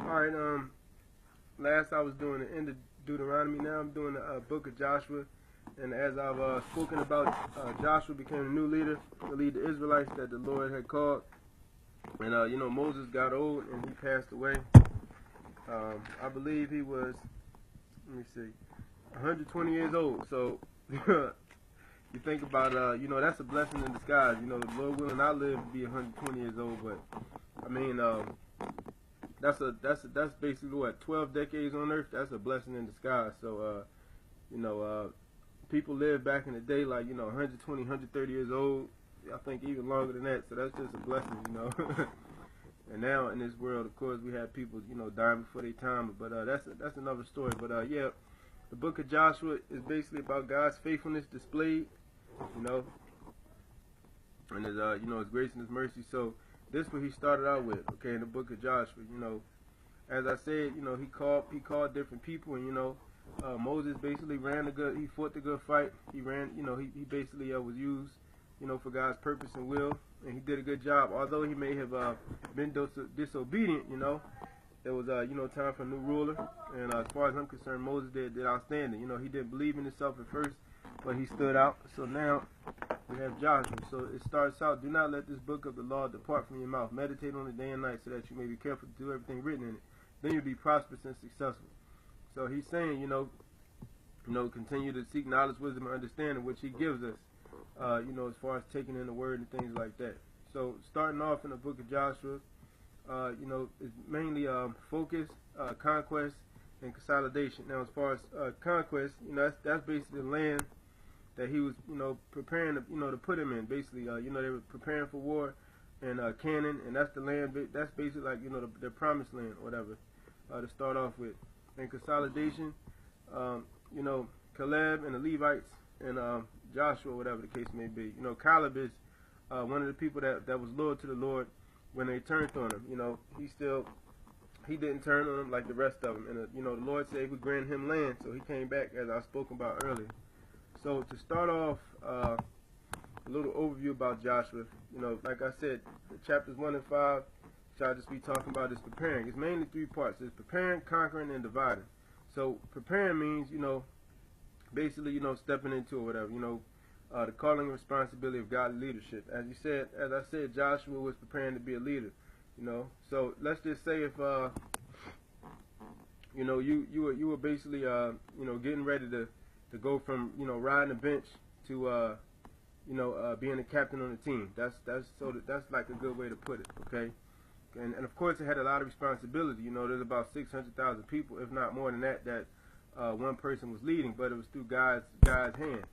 Alright, last I was doing the end of Deuteronomy. Now I'm doing the book of Joshua. And as I've spoken about, Joshua became a new leader to lead the Israelites that the Lord had called. And, Moses got old and he passed away. I believe he was, 120 years old. So, you think about, that's a blessing in disguise. The Lord willing, I live to be 120 years old. But, I mean, that's basically what, 12 decades on earth. That's a blessing in disguise. So people lived back in the day like 120, 130 years old. I think even longer than that. So that's just a blessing, And now in this world, of course, we have people dying before their time. But that's another story. But yeah, the book of Joshua is basically about God's faithfulness displayed, and his grace and his mercy. So this is what he started out with, okay, in the book of Joshua. As I said, he called different people, and Moses basically he fought the good fight. He ran, he basically was used, for God's purpose and will, and he did a good job. Although he may have been disobedient, there was time for a new ruler, and as far as I'm concerned, Moses did outstanding. He didn't believe in himself at first, but he stood out. So now we have Joshua. So it starts out, do not let this book of the law depart from your mouth. Meditate on it day and night so that you may be careful to do everything written in it. Then you'll be prosperous and successful. So he's saying, continue to seek knowledge, wisdom, and understanding, which he gives us, as far as taking in the word and things like that. So starting off in the book of Joshua, it's mainly focus, conquest, and consolidation. Now, as far as conquest, that's basically the land that he was, preparing to, to put him in. Basically, they were preparing for war in Canaan, and that's the land. That's basically like, the promised land, or whatever, to start off with. And consolidation, Caleb and the Levites and Joshua, whatever the case may be. Caleb is one of the people that was loyal to the Lord when they turned on him. He didn't turn on him like the rest of them. And, the Lord said he would grant him land, so he came back, as I spoke about earlier. So to start off, a little overview about Joshua, like I said, chapters 1 and 5, which I'll just be talking about, is preparing. It's mainly three parts. It's preparing, conquering, and dividing. So preparing means, basically, stepping into or whatever, the calling and responsibility of godly leadership. As I said, Joshua was preparing to be a leader, So let's just say if, you were basically, getting ready to go from, riding a bench to, being a captain on the team. That's like a good way to put it, okay? And of course, it had a lot of responsibility. There's about 600,000 people, if not more than that, one person was leading, but it was through God's hand,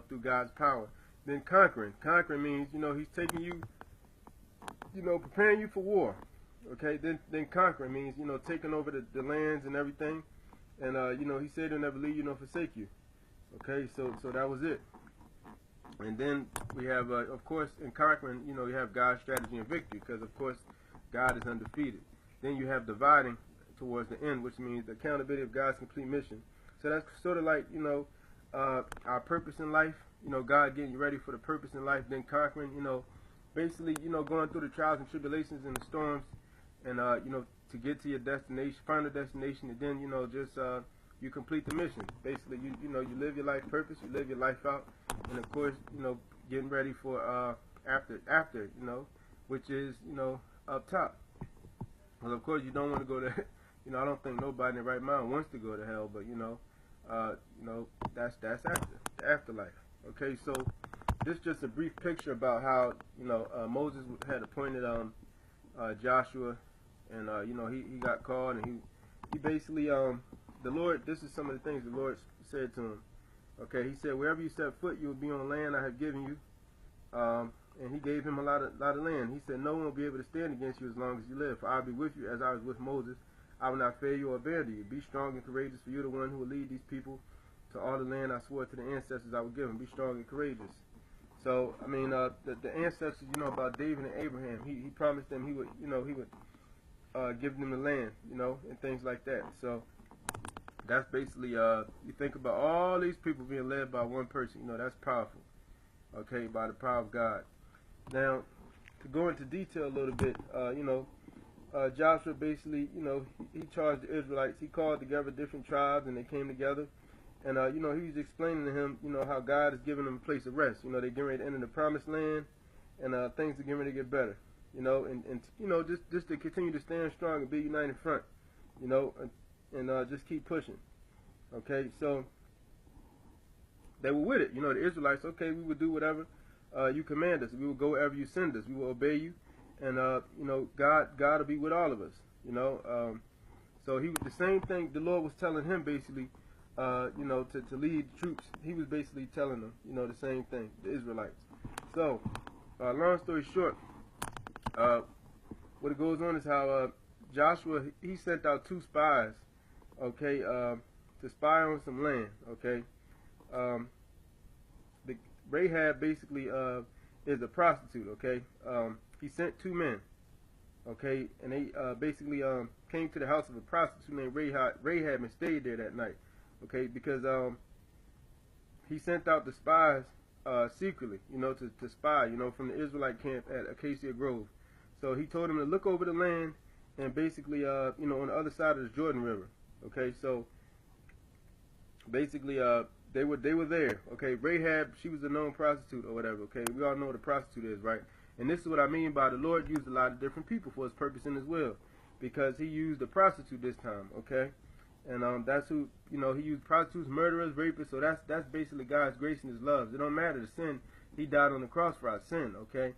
through God's power. Then conquering. Conquering means, he's taking you, preparing you for war. Okay, then conquering means, taking over the lands and everything. And, he said he'll never leave you nor forsake you. Okay, so that was it. And then we have, of course, in conquering, you have God's strategy and victory, because, of course, God is undefeated. Then you have dividing towards the end, which means the accountability of God's complete mission. So that's sort of like, our purpose in life, God getting you ready for the purpose in life, then conquering, basically, going through the trials and tribulations and the storms, and, to get to your destination, final destination, and then, just, you complete the mission. Basically, you live your life purpose, you live your life out, and of course, getting ready for, after, which is, up top. Well, of course, you don't want to go to, I don't think nobody in their right mind wants to go to hell, but, that's after, the afterlife. Okay, so this is just a brief picture about how, Moses had appointed Joshua, and, he got called, and he basically, the Lord, this is some of the things the Lord said to him. Okay, he said, wherever you set foot, you will be on land I have given you. And he gave him a lot of land. He said, no one will be able to stand against you as long as you live. For I will be with you as I was with Moses. I will not fail you or abandon you. Be strong and courageous, for you are the one who will lead these people to all the land I swore to the ancestors I would give them. Be strong and courageous. So, I mean, the ancestors, about David and Abraham, he promised them he would give them the land, and things like that. So that's basically, you think about all these people being led by one person, that's powerful. Okay, by the power of God. Now, to go into detail a little bit, Joshua basically, you know, he charged the Israelites. He called together different tribes, and they came together. And, you know, he was explaining to him, you know, how God is giving them a place of rest. You know, they're getting ready to enter the promised land, and things are getting ready to get better. You know, and you know, just to continue to stand strong and be united front, you know, and just keep pushing. Okay, so they were with it. You know, the Israelites, okay, we would do whatever you command us. We will go wherever you send us. We will obey you. And, you know, God will be with all of us, you know. So he was the same thing the Lord was telling him, basically, you know, to lead the troops. He was basically telling them, you know, the same thing, the Israelites. So, long story short, what it goes on is how Joshua, he sent out 2 spies, okay, to spy on some land, okay. Rahab basically is a prostitute, okay. He sent 2 men, okay, and they basically came to the house of a prostitute named Rahab and stayed there that night, okay, because he sent out the spies secretly, you know, to spy, you know, from the Israelite camp at Acacia Grove. So he told them to look over the land and basically, you know, on the other side of the Jordan River, okay. So basically, they were there, okay. Rahab, she was a known prostitute or whatever, okay. We all know what a prostitute is, right? And this is what I mean by the Lord used a lot of different people for his purpose in his will, because he used a prostitute this time, okay. And that's who, you know, he used prostitutes, murderers, rapists. So that's basically God's grace and his love. It don't matter the sin. He died on the cross for our sin, okay.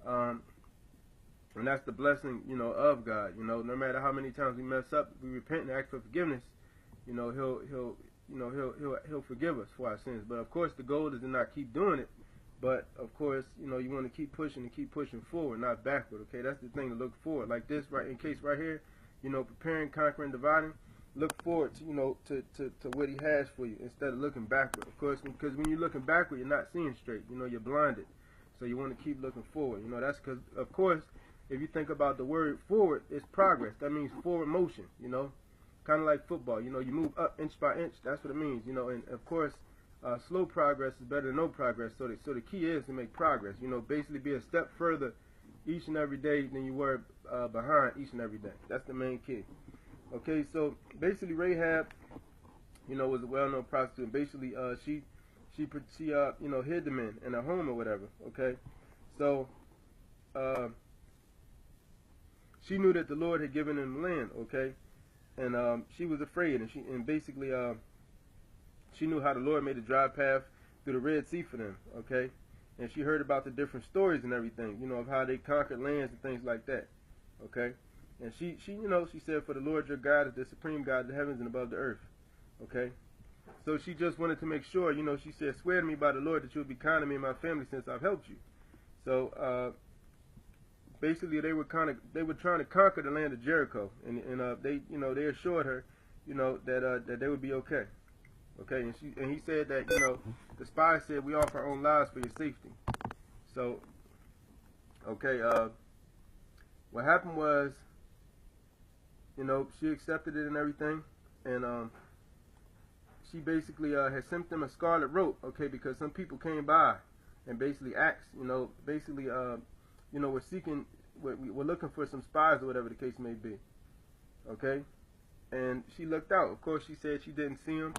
And that's the blessing, you know, of God. You know, no matter how many times we mess up, we repent and ask for forgiveness. You know, he'll forgive us for our sins. But of course, the goal is to not keep doing it. But of course, you know, you want to keep pushing and keep pushing forward, not backward. Okay, that's the thing to look forward. Like this, right? In case right here, you know, preparing, conquering, dividing. Look forward to, you know, to what he has for you instead of looking backward. Of course, because when you're looking backward, you're not seeing straight. You know, you're blinded. So you want to keep looking forward. You know, that's because, of course, if you think about the word forward, it's progress. That means forward motion. You know, kind of like football. You know, you move up inch by inch. That's what it means. You know, and of course, slow progress is better than no progress. So the key is to make progress. You know, basically be a step further each and every day than you were behind each and every day. That's the main key. Okay, so basically Rahab, you know, was a well-known prostitute. And basically, she you know, hid the men in her home or whatever. Okay, so she knew that the Lord had given them land. Okay, and she was afraid, and basically she knew how the Lord made a dry path through the Red Sea for them. Okay, and she heard about the different stories and everything, you know, of how they conquered lands and things like that. Okay. And she, you know, she said, "For the Lord your God is the supreme God of the heavens and above the earth." Okay? So she just wanted to make sure, you know, she said, "Swear to me by the Lord that you'll be kind to me and my family since I've helped you." So, basically they were trying to conquer the land of Jericho. And they, you know, they assured her, you know, that they would be okay. Okay? And he said that, you know, the spy said, "We offer our own lives for your safety." So, okay, what happened was, you know, she accepted it and everything, and she basically had sent them a scarlet rope, okay, because some people came by and basically asked, you know, basically, you know, we're looking for some spies or whatever the case may be, okay, and she looked out. Of course, she said she didn't see them,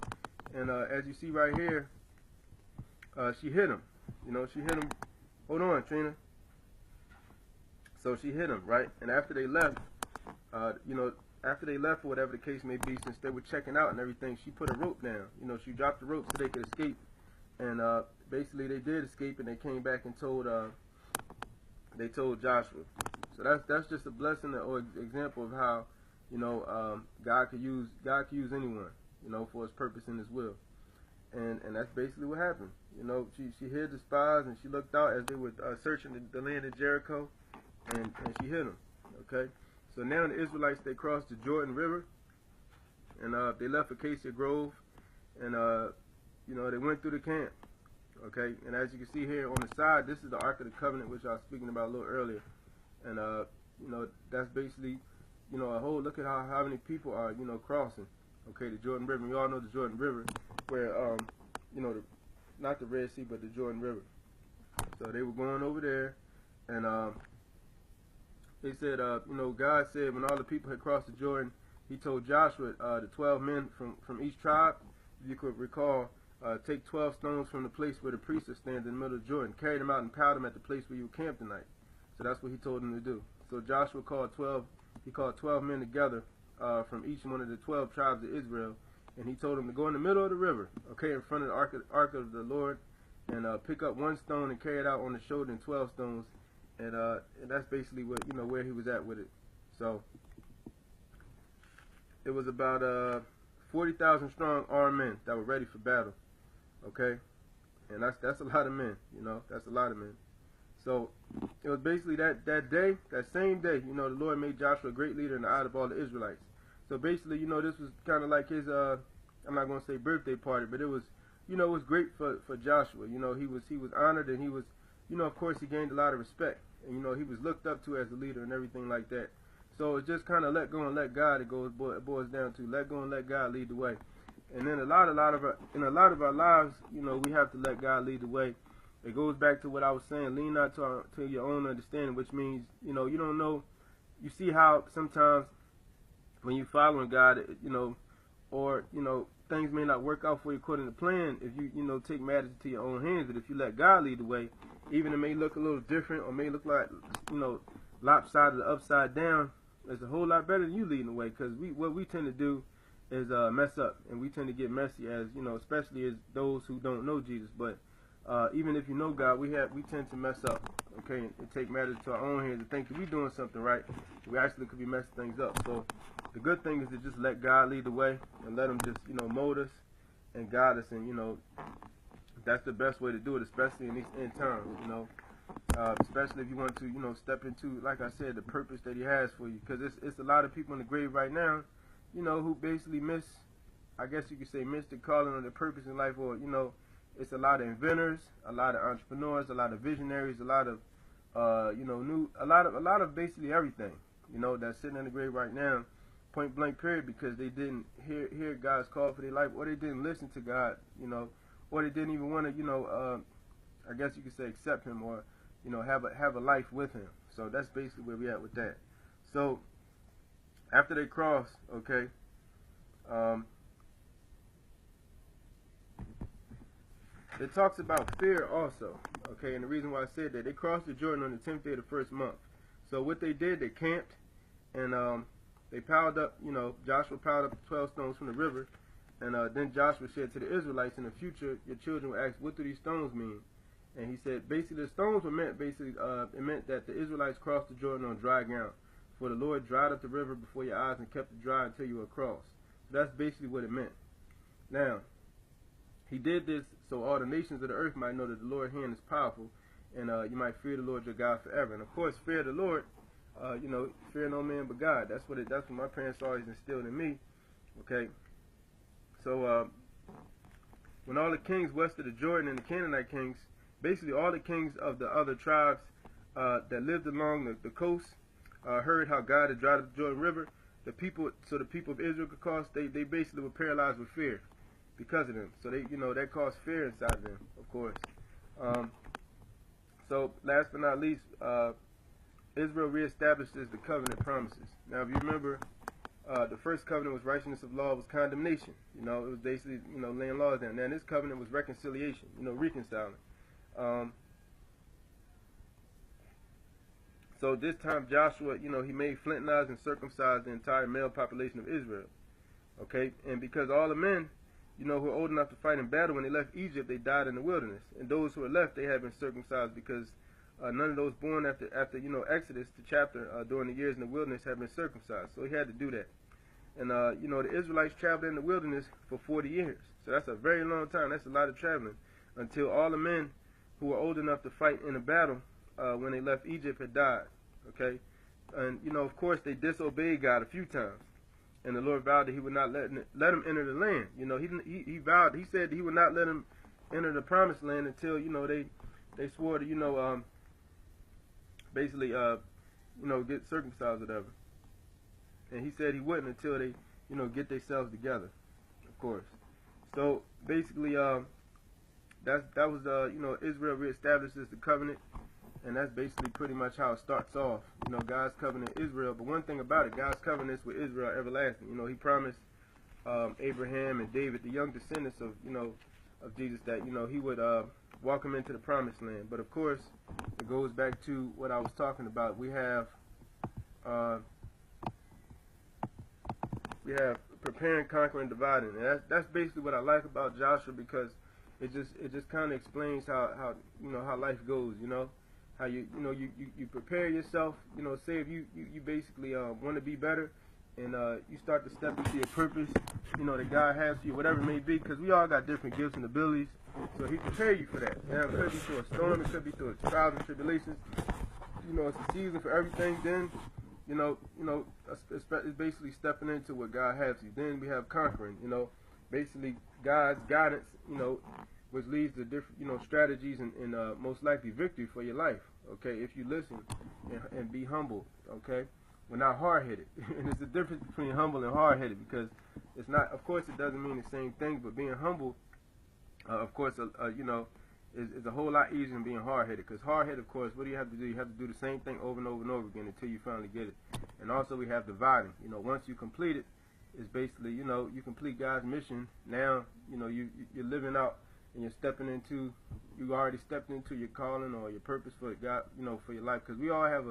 and as you see right here, she hit him, you know, she hit him. Hold on, Trina. So she hit him, right, and after they left, you know, after they left, or whatever the case may be, since they were checking out and everything, she put a rope down. You know, she dropped the rope so they could escape. And basically, they did escape, and they came back and told Joshua. So that's just a blessing or example of how, you know, God could use anyone, you know, for His purpose and His will. And that's basically what happened. You know, she hid the spies, and she looked out as they were searching the land of Jericho, and she hit them. Okay. So now the Israelites, they crossed the Jordan River, and they left Acacia Grove, and you know, they went through the camp. Okay, and as you can see here on the side, this is the Ark of the Covenant, which I was speaking about a little earlier. And you know, that's basically, you know, a whole, look at how many people are, you know, crossing. Okay, the Jordan River. We all know the Jordan River, where you know, not the Red Sea, but the Jordan River. So they were going over there, and they said, you know, God said when all the people had crossed the Jordan, he told Joshua, the 12 men from each tribe, if you could recall, take 12 stones from the place where the priest stands in the middle of Jordan, carry them out and pile them at the place where you camped tonight. So that's what he told them to do. So Joshua called 12 men together from each one of the 12 tribes of Israel, and he told them to go in the middle of the river, okay, in front of the ark of the Lord, and pick up one stone and carry it out on the shoulder and 12 stones, and that's basically what, you know, where he was at with it. So it was about 40,000 strong armed men that were ready for battle, okay, and that's a lot of men, you know, that's a lot of men. So it was basically that day, that same day, you know, the Lord made Joshua a great leader in the eye of all the Israelites. So basically, you know, this was kind of like his, I'm not going to say birthday party, but it was, you know, it was great for Joshua. You know, he was honored, and he was, you know, of course he gained a lot of respect. And, you know, he was looked up to as a leader and everything like that. So it's just kind of let go and let God, it boils down to let go and let God lead the way. And then in a lot of our lives, you know, we have to let God lead the way. It goes back to what I was saying, lean not to your own understanding, which means, you know, you don't know, you see how sometimes when you're following God, you know, or, you know, things may not work out for you according to plan if you know, take matters into your own hands. But if you let God lead the way, even it may look a little different or may look like, you know, lopsided or upside down, it's a whole lot better than you leading the way, because what we tend to do is mess up, and we tend to get messy, as, you know, especially as those who don't know Jesus. But even if you know God, we tend to mess up, okay, and take matters to our own hands and think that we're doing something right. We actually could be messing things up. So the good thing is to just let God lead the way and let him just, you know, mold us and guide us. And, you know, that's the best way to do it, especially in these end times, you know, especially if you want to, you know, step into, like I said, the purpose that he has for you. Because it's a lot of people in the grave right now, you know, who basically miss the calling or the purpose in life. Or, you know, it's a lot of inventors, a lot of entrepreneurs, a lot of visionaries, a lot of, you know, a lot of basically everything, you know, that's sitting in the grave right now, point blank period, because they didn't hear God's call for their life, or they didn't listen to God, you know, or they didn't even want to, you know, I guess you could say accept him, or, you know, have a life with him. So that's basically where we at with that. So after they cross, okay, it talks about fear also, okay, and the reason why I said that, they crossed the Jordan on the 10th day of the first month. So what they did, they camped, and they piled up, you know, Joshua piled up 12 stones from the river, and then Joshua said to the Israelites, in the future, your children will ask, what do these stones mean? And he said, basically, the stones were meant, it meant that the Israelites crossed the Jordan on dry ground, for the Lord dried up the river before your eyes and kept it dry until you were across. So that's basically what it meant. Now, he did this so all the nations of the earth might know that the Lord's hand is powerful, and you might fear the Lord your God forever. And of course, fear the Lord, you know, fear no man but God. That's what my parents always instilled in me. Okay. So when all the kings west of the Jordan and the Canaanite kings, basically all the kings of the other tribes that lived along the coast, heard how God had dried up the Jordan River, the people of Israel could cross, they basically were paralyzed with fear because of them. So they, you know, that caused fear inside of them, of course. So last but not least, Israel reestablishes the covenant promises. Now, if you remember, the first covenant was righteousness of law, was condemnation. You know, it was basically, you know, laying laws down. Now, this covenant was reconciliation, you know, reconciling. So this time Joshua, you know, he made flint knives and circumcised the entire male population of Israel. Okay, and because all the men, you know, who were old enough to fight in battle, when they left Egypt, they died in the wilderness. And those who were left, they had been circumcised, because none of those born after you know, Exodus, the chapter, during the years in the wilderness, had been circumcised. So he had to do that. And, you know, the Israelites traveled in the wilderness for 40 years. So that's a very long time. That's a lot of traveling, until all the men who were old enough to fight in a battle when they left Egypt had died. Okay? And, you know, of course, they disobeyed God a few times. And the Lord vowed that he would not let him enter the land. You know, he vowed, he said that he would not let him enter the promised land until, you know, they swore to, you know, basically, you know, get circumcised or whatever. And he said he wouldn't until they, you know, get themselves together, of course. So basically, that was, you know, Israel reestablishes the covenant, and that's basically pretty much how it starts off. You know, God's covenant Israel. But one thing about it, God's covenants with Israel are everlasting. You know, He promised Abraham and David, the young descendants of of Jesus, that He would walk them into the promised land. But of course, it goes back to what I was talking about. We have preparing, conquering, dividing, and that's basically what I like about Joshua, because it just kind of explains how life goes. You know, how you prepare yourself. You know, say if you basically want to be better, and you start to step into your purpose, that God has for you, whatever it may be, because we all got different gifts and abilities. So He prepare you for that. Now, it could be through a storm, it could be through trials and tribulations. It's a season for everything. Then, it's basically stepping into what God has for you. Then we have conquering. Basically God's guidance. Which leads to different, strategies and most likely victory for your life. Okay, if you listen and be humble. Okay. We're not hard-headed. And there's a difference between humble and hard-headed, because it's not, of course, it doesn't mean the same thing, but being humble, of course, is a whole lot easier than being hard-headed. Because hard-headed, of course, what do you have to do? You have to do the same thing over and over and over again until you finally get it. And also we have dividing. Once you complete it, it's basically, you complete God's mission. Now, you're living out and you're stepping into, you already stepped into your calling or your purpose for God, for your life. Because we all have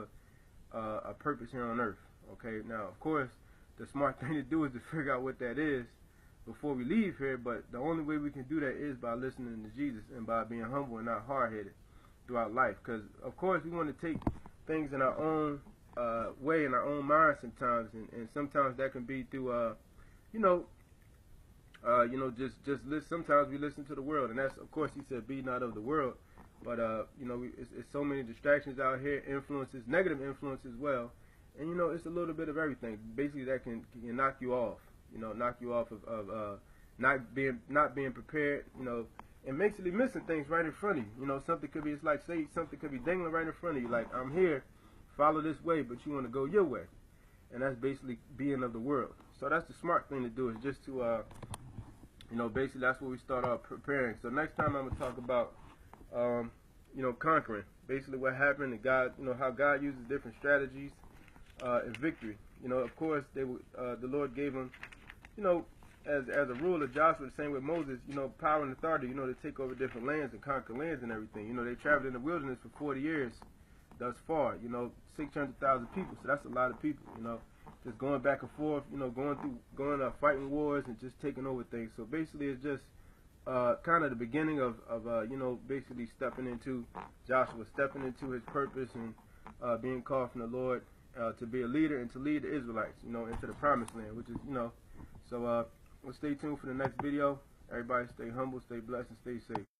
a purpose here on earth. Okay, now of course the smart thing to do is to figure out what that is before we leave here, but the only way we can do that is by listening to Jesus and by being humble and not hard-headed throughout life. Because of course we want to take things in our own way, in our own mind sometimes, and sometimes that can be through just listen. Sometimes we listen to the world, and that's, of course, He said, be not of the world. But it's so many distractions out here, influences, negative influence as well, and it's a little bit of everything. Basically, that can knock you off. Knock you off of not being prepared. And basically missing things right in front of you. Something could be, it's like, say something could be dangling right in front of you. Like, I'm here, follow this way, but you want to go your way, and that's basically being of the world. So that's the smart thing to do, is just to basically that's what we start off preparing. So next time I'm gonna talk about conquering, basically what happened, and God, how God uses different strategies in victory. Of course, the Lord gave them, as a rule of Joshua, the same with Moses, power and authority, to take over different lands and conquer lands and everything. They traveled in the wilderness for 40 years thus far. 600,000 people, so that's a lot of people. Just going back and forth, fighting wars and just taking over things. So basically, it's just kind of the beginning of basically stepping into Joshua, stepping into his purpose and being called from the Lord to be a leader and to lead the Israelites, into the promised land, which is, so we'll stay tuned for the next video. Everybody stay humble, stay blessed, and stay safe.